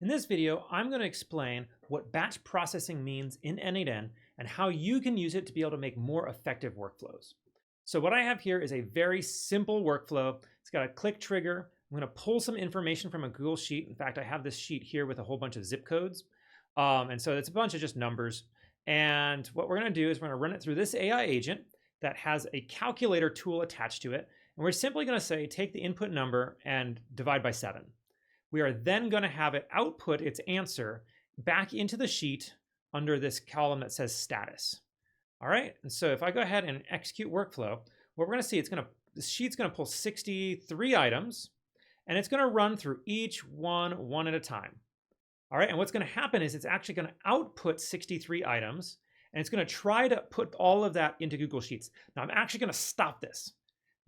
In this video, I'm going to explain what batch processing means in n8n and how you can use it to be able to make more effective workflows. So what I have here is a very simple workflow. It's got a click trigger. I'm going to pull some information from a Google Sheet. In fact, I have this sheet here with a whole bunch of zip codes. And so it's a bunch of just numbers. And what we're going to do is we're going to run it through this AI agent that has a calculator tool attached to it. And we're simply going to say, take the input number and divide by 7. We are then going to have it output its answer back into the sheet under this column that says status. All right, and so if I go ahead and execute workflow, what we're going to see, the sheet's going to pull 63 items, and it's going to run through each one at a time. All right, and what's going to happen is it's actually going to output 63 items, and it's going to try to put all of that into Google Sheets. Now, I'm actually going to stop this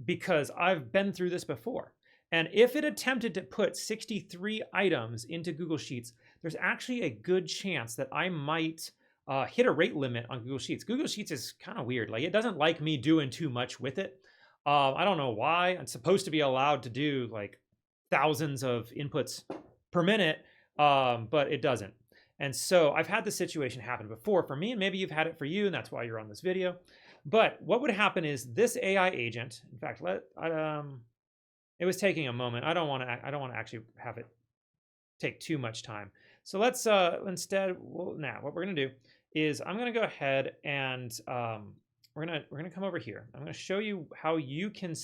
because I've been through this before. And if it attempted to put 63 items into Google Sheets, there's actually a good chance that I might hit a rate limit on Google Sheets. Google Sheets is kind of weird. Like, it doesn't like me doing too much with it. I don't know why. I'm supposed to be allowed to do like thousands of inputs per minute, but it doesn't. And so I've had this situation happen before for me, and maybe you've had it for you, and that's why you're on this video. But what would happen is this AI agent, in fact, it was taking a moment. I don't want to actually have it take too much time. So let's instead, now what we're going to do is I'm going to go ahead and we're going to come over here. I'm going to show you how you can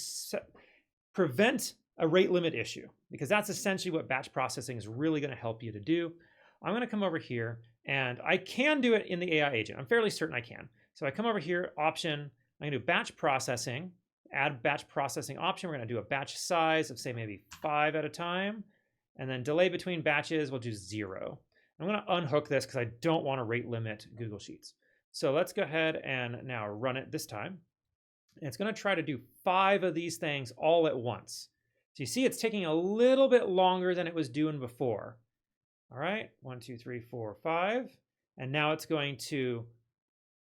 prevent a rate limit issue, because that's essentially what batch processing is really going to help you to do. I'm going to come over here, and I can do it in the AI agent. I'm fairly certain I can. So I come over here, option, I'm going to do batch processing. Add batch processing option. We're going to do a batch size of, say, maybe 5 at a time. And then delay between batches, we'll do 0. I'm going to unhook this because I don't want to rate limit Google Sheets. So let's go ahead and now run it this time. And it's going to try to do 5 of these things all at once. So you see it's taking a little bit longer than it was doing before. All right, 1, 2, 3, 4, 5. And now it's going to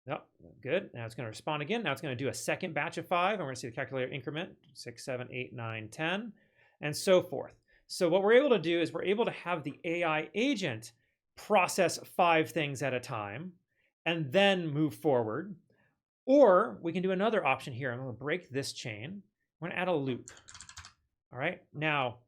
oh, good. Now it's going to respond again. Now it's going to do a second batch of 5. And we're going to see the calculator increment 6, 7, 8, 9, 10, and so forth. So what we're able to do is we're able to have the AI agent process 5 things at a time and then move forward. Or we can do another option here. I'm going to break this chain. We're going to add a loop. All right. Now,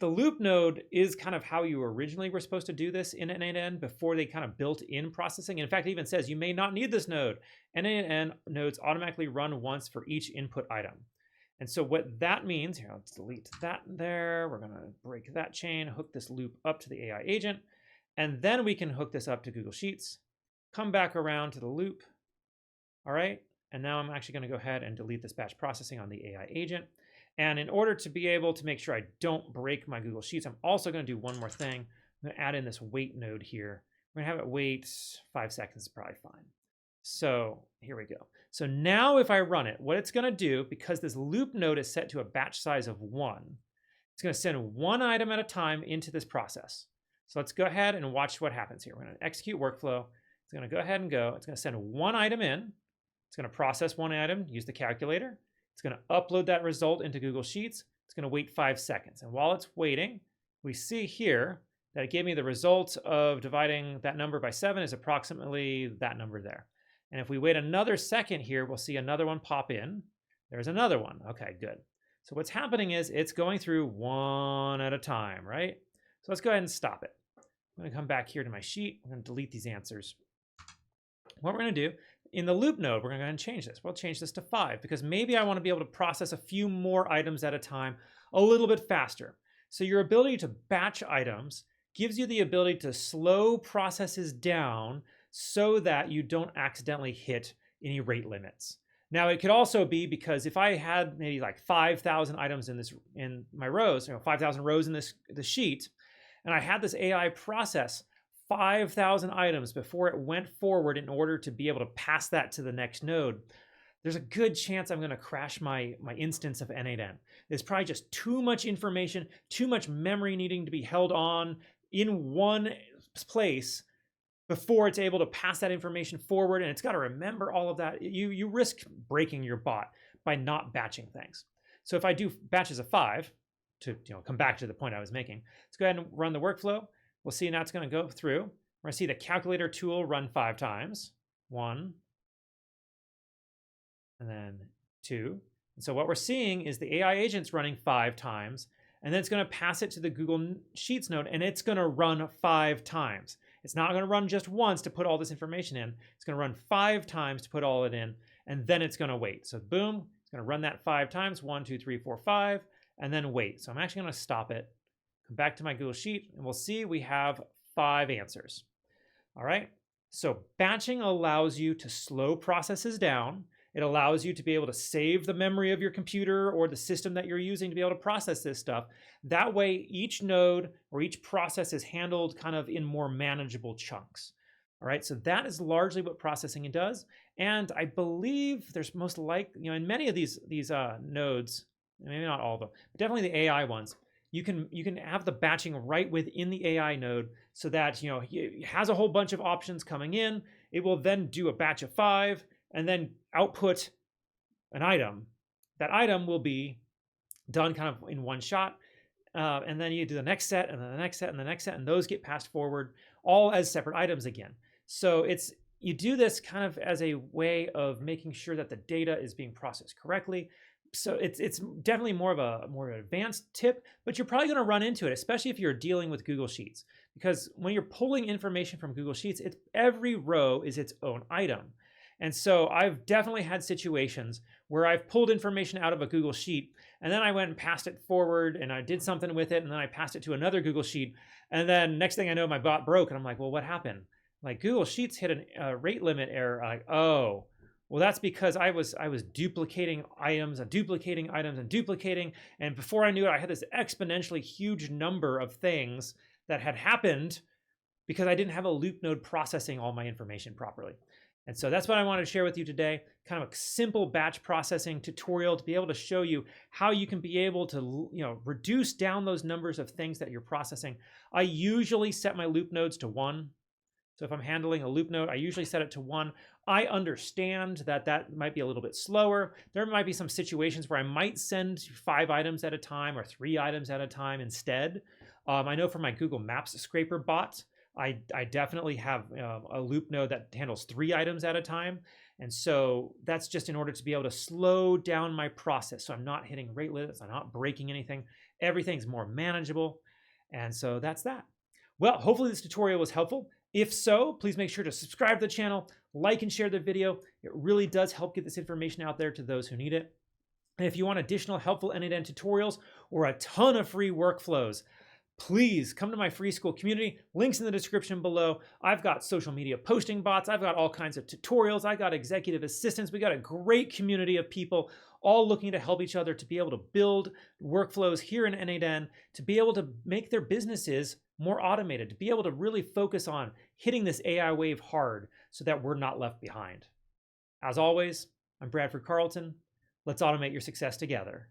the loop node is kind of how you originally were supposed to do this in n8n before they kind of built in processing. And in fact, it even says you may not need this node. n8n nodes automatically run once for each input item. And so what that means, here, let's delete that there. We're going to break that chain, hook this loop up to the AI agent, and then we can hook this up to Google Sheets, come back around to the loop. All right. And now I'm actually going to go ahead and delete this batch processing on the AI agent. And in order to be able to make sure I don't break my Google Sheets, I'm also going to do one more thing. I'm going to add in this wait node here. We're going to have it wait 5 seconds, is probably fine. So here we go. So now if I run it, what it's going to do, because this loop node is set to a batch size of 1, it's going to send 1 item at a time into this process. So let's go ahead and watch what happens here. We're going to execute workflow. It's going to go ahead and go. It's going to send 1 item in. It's going to process 1 item, use the calculator. It's going to upload that result into Google Sheets. It's going to wait 5 seconds. And while it's waiting, we see here that it gave me the result of dividing that number by 7 is approximately that number there. And if we wait another second here, we'll see another one pop in. There's another one. Okay, good. So what's happening is it's going through 1 at a time, right? So let's go ahead and stop it. I'm going to come back here to my sheet. I'm going to delete these answers. What we're going to do, in the loop node, we're going to go ahead and change this. We'll change this to 5 because maybe I want to be able to process a few more items at a time a little bit faster. So your ability to batch items gives you the ability to slow processes down so that you don't accidentally hit any rate limits. Now, it could also be because if I had maybe like 5,000 items in my rows, 5,000 rows in this sheet, and I had this AI process 5,000 items before it went forward in order to be able to pass that to the next node, there's a good chance I'm going to crash my instance of n8n. There's probably just too much information, too much memory needing to be held on in one place before it's able to pass that information forward, and it's got to remember all of that. You risk breaking your bot by not batching things. So if I do batches of 5, to come back to the point I was making. Let's go ahead and run the workflow. We'll see now it's going to go through. We're going to see the calculator tool run 5 times. 1, and then 2. And so what we're seeing is the AI agent's running 5 times, and then it's going to pass it to the Google Sheets node, and it's going to run 5 times. It's not going to run just once to put all this information in. It's going to run 5 times to put all it in, and then it's going to wait. So boom, it's going to run that 5 times, 1, 2, 3, 4, 5, and then wait. So I'm actually going to stop it, come back to my Google Sheet, and we'll see we have 5 answers. All right. So batching allows you to slow processes down. It allows you to be able to save the memory of your computer or the system that you're using to be able to process this stuff. That way, each node or each process is handled kind of in more manageable chunks. All right, so that is largely what processing does. And I believe there's most likely, in many of these nodes, maybe not all of them, but definitely the AI ones, you can have the batching right within the AI node so that it has a whole bunch of options coming in. It will then do a batch of 5 and then output an item. That item will be done kind of in one shot. And then you do the next set and then the next set and the next set, and those get passed forward all as separate items again. So you do this kind of as a way of making sure that the data is being processed correctly. So it's definitely more of an advanced tip, but you're probably going to run into it, especially if you're dealing with Google Sheets, because when you're pulling information from Google Sheets, every row is its own item. And so I've definitely had situations where I've pulled information out of a Google Sheet, and then I went and passed it forward, and I did something with it, and then I passed it to another Google Sheet, and then next thing I know, my bot broke, and I'm like, well, what happened? Like, Google Sheets hit a rate limit error. I'm like, oh. Well, that's because I was duplicating items and duplicating items and duplicating, and before I knew it, I had this exponentially huge number of things that had happened because I didn't have a loop node processing all my information properly. And so that's what I wanted to share with you today, kind of a simple batch processing tutorial to be able to show you how you can be able to reduce down those numbers of things that you're processing. I usually set my loop nodes to 1. So if I'm handling a loop node, I usually set it to 1. I understand that might be a little bit slower. There might be some situations where I might send 5 items at a time or 3 items at a time instead. I know for my Google Maps scraper bot, I definitely have a loop node that handles 3 items at a time. And so that's just in order to be able to slow down my process. So I'm not hitting rate limits, I'm not breaking anything. Everything's more manageable. And so that's that. Well, hopefully this tutorial was helpful. If so, please make sure to subscribe to the channel, like and share the video. It really does help get this information out there to those who need it. And if you want additional helpful n8n tutorials or a ton of free workflows, please come to my free school community. Links in the description below. I've got social media posting bots. I've got all kinds of tutorials. I got executive assistants. We got a great community of people all looking to help each other to be able to build workflows here in n8n, to be able to make their businesses more automated, to be able to really focus on hitting this AI wave hard so that we're not left behind. As always, I'm Bradford Carlton. Let's automate your success together.